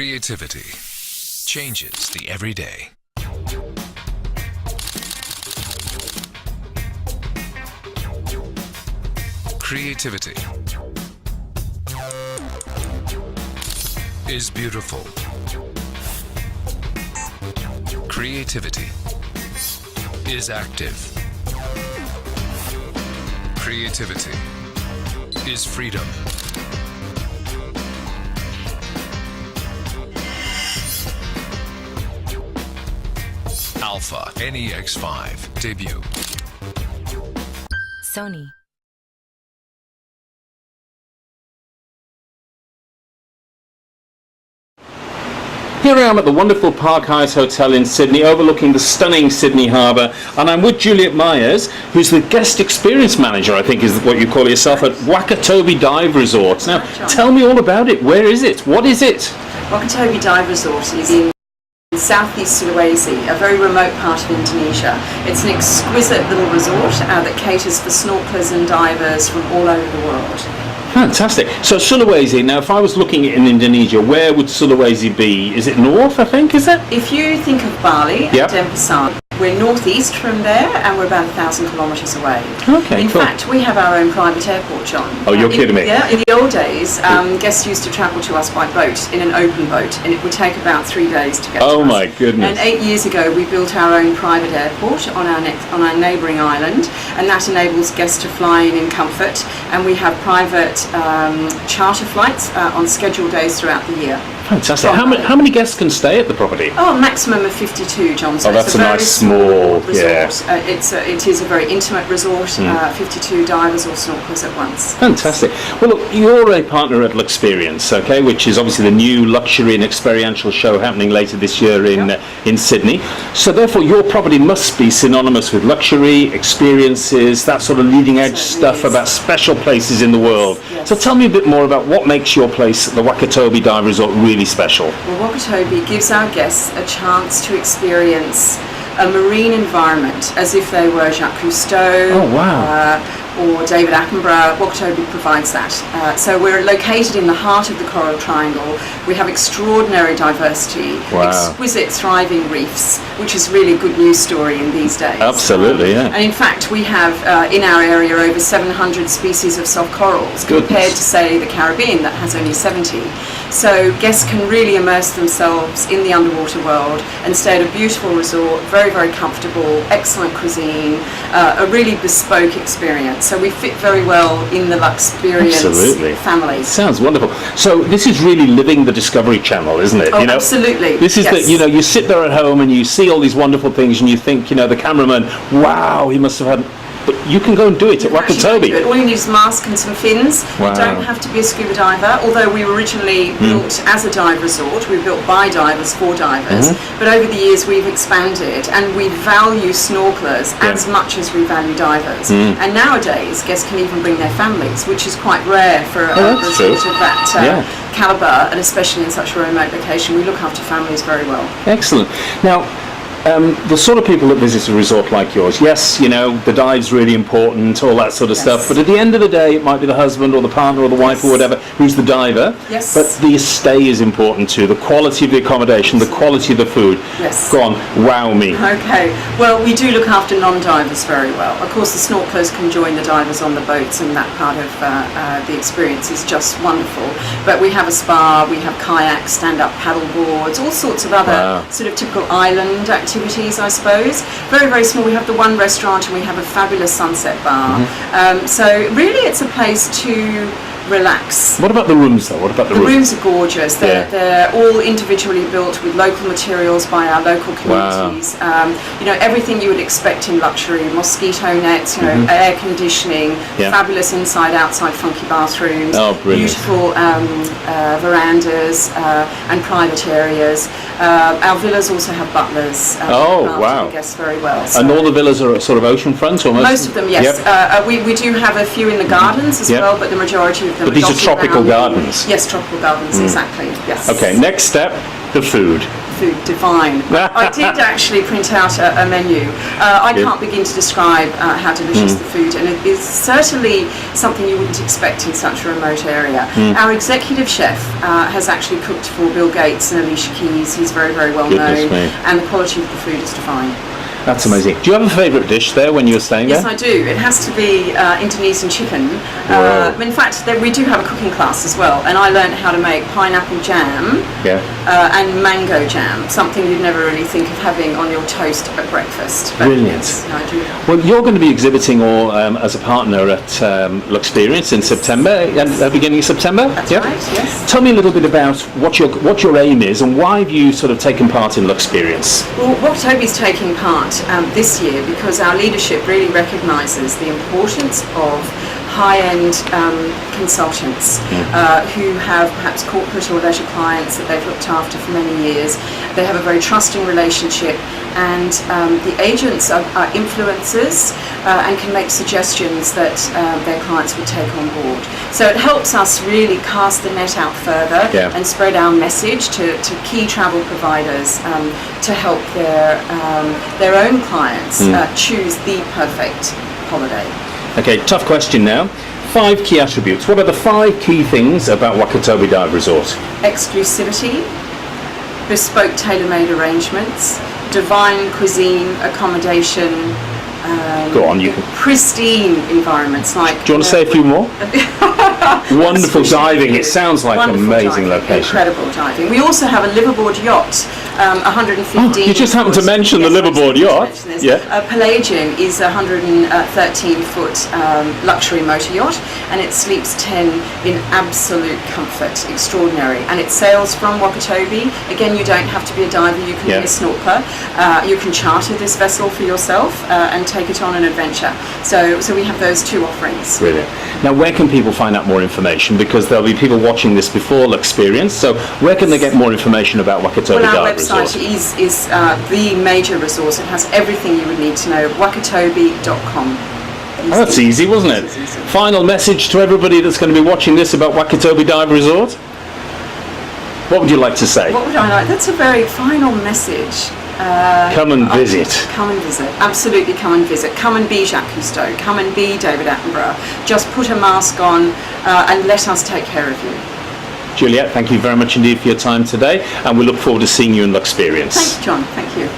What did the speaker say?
Creativity changes the everyday. Creativity is beautiful. Creativity is active. Creativity is freedom. Alpha NEX5 debut. Sony. Here I am at the wonderful Park Hyatt Hotel in Sydney, overlooking the stunning Sydney Harbour, and I'm with Juliet Myers, who's the guest experience manager, I think is what you call yourself, at Wakatobi Dive Resorts. Now, tell me all about it. Where is it? What is it? Wakatobi Dive Resort is in southeast Sulawesi, a very remote part of Indonesia. It's an exquisite little resort that caters for snorkelers and divers from all over the world. Fantastic. So Sulawesi, now if I was looking at in Indonesia, where would Sulawesi be? Is it north, I think, is it? If you think of Bali and Denpasar, we're northeast from there and we're about 1,000 kilometres away. Okay, in fact, we have our own private airport, John. Oh, you're kidding me. Yeah, in the old days, guests used to travel to us by boat, in an open boat, and it would take about 3 days to get to us. Oh my goodness. And 8 years ago, we built our own private airport on our neighbouring island, and that enables guests to fly in comfort, and we have private charter flights on scheduled days throughout the year. Fantastic. How many guests can stay at the property? Oh, a maximum of 52, John. So oh, that's it's a nice small resort. It is a very intimate resort, 52 divers or snorkelers at once. Fantastic. Well, look, you're a partner at Luxperience, okay, which is obviously the new luxury and experiential show happening later this year in Sydney. So therefore, your property must be synonymous with luxury, experiences, that sort of leading edge stuff about special places in the world. Yes. So tell me a bit more about what makes your place, the Wakatobi Dive Resort, really special. Well, Wakatobi gives our guests a chance to experience a marine environment as if they were Jacques Cousteau. Oh, wow. Or David Attenborough. Wakatobi provides that. So we're located in the heart of the Coral Triangle. We have extraordinary diversity, exquisite thriving reefs, which is really a good news story in these days. Absolutely, yeah. And in fact, we have in our area over 700 species of soft corals, compared to, say, the Caribbean that has only 70. So guests can really immerse themselves in the underwater world and stay at a beautiful resort, very, very comfortable, excellent cuisine, a really bespoke experience. So we fit very well in the Luxperience family. Sounds wonderful. So this is really living the Discovery Channel, isn't it? Oh, absolutely. This is you sit there at home and you see all these wonderful things and you think, the cameraman, wow, he must have had... But you can go and do it at Wakatobi. All you need is a mask and some fins. You don't have to be a scuba diver, although we were originally built as a dive resort. We were built by divers for divers. But over the years we've expanded and we value snorkelers as much as we value divers. And nowadays guests can even bring their families, which is quite rare for a resort of that calibre, and especially in such a remote location. We look after families very well. Excellent. Now, the sort of people that visit a resort like yours, yes, the dive's really important, all that sort of stuff, but at the end of the day it might be the husband or the partner or the wife or whatever who's the diver, but the stay is important too, the quality of the accommodation, the quality of the food. Go on, wow me. Okay, well, we do look after non-divers very well. Of course, the snorkelers can join the divers on the boats, and that part of the experience is just wonderful. But we have a spa, we have kayaks, stand-up paddle boards, all sorts of other sort of typical island activities, I suppose. Very, very small. We have the one restaurant and we have a fabulous sunset bar. So really it's a place to relax. What about the rooms though? What about the rooms? The rooms are gorgeous. They're all individually built with local materials by our local communities. Everything you would expect in luxury: mosquito nets, air conditioning, fabulous inside-outside funky bathrooms, beautiful verandas and private areas. Our villas also have butlers. The guests very well. So. And all the villas are sort of oceanfront, almost. Most of them, yes. We do have a few in the gardens as well, but the majority of them. But these are tropical gardens. Yes, tropical gardens, exactly. Yes. Okay, next step, the food. food divine. I did actually print out a menu. I can't begin to describe how delicious the food, and it is certainly something you wouldn't expect in such a remote area. Our executive chef has actually cooked for Bill Gates and Alicia Keys. He's very, very well known, and the quality of the food is divine. That's amazing. Do you have a favourite dish there when you were staying there? Yes, I do. It has to be Indonesian chicken. In fact, we do have a cooking class as well, and I learned how to make pineapple jam and mango jam, something you'd never really think of having on your toast at breakfast. But brilliant. Yes, I do. Well, you're going to be exhibiting as a partner at Luxperience in September, at the beginning of September? That's right, yes. Tell me a little bit about what your aim is and why have you sort of taken part in Luxperience? Well, Wakatobi's taking part this year because our leadership really recognises the importance of high-end consultants who have perhaps corporate or leisure clients that they've looked after for many years. They have a very trusting relationship, and the agents are influencers and can make suggestions that their clients would take on board. So it helps us really cast the net out further and spread our message to key travel providers to help their own clients choose the perfect holiday. Okay, tough question now. 5 key attributes. What are the 5 key things about Wakatobi Dive Resort? Exclusivity, bespoke tailor-made arrangements, divine cuisine, accommodation, Go on, you can. Pristine environments like. Do you want to say a few more? Wonderful diving. It sounds like an amazing location. Incredible diving. We also have a liverboard yacht, 115. You just happened to mention the liverboard yacht. Pelagian is a 113-foot luxury motor yacht, and it sleeps 10 in absolute comfort. Extraordinary. And it sails from Wakatobi. Again, you don't have to be a diver. You can be a snorkeler. You can charter this vessel for yourself and take it on an adventure. So we have those 2 offerings. Brilliant. Now, where can people find out more information? Because there'll be people watching this before Luxperience. So where can they get more information about Wakatobi Dive Resort? Our website is the major resource. It has everything you would need to know. Wakatobi.com. Oh, that's easy, wasn't it? Final message to everybody that's going to be watching this about Wakatobi Dive Resort? What would you like to say? What would I like? That's a very final message. Come and visit. Come and visit. Absolutely come and visit. Come and be Jacques Cousteau. Come and be David Attenborough. Just put a mask on and let us take care of you. Juliet, thank you very much indeed for your time today, and we look forward to seeing you in Luxperience. Thanks, John. Thank you.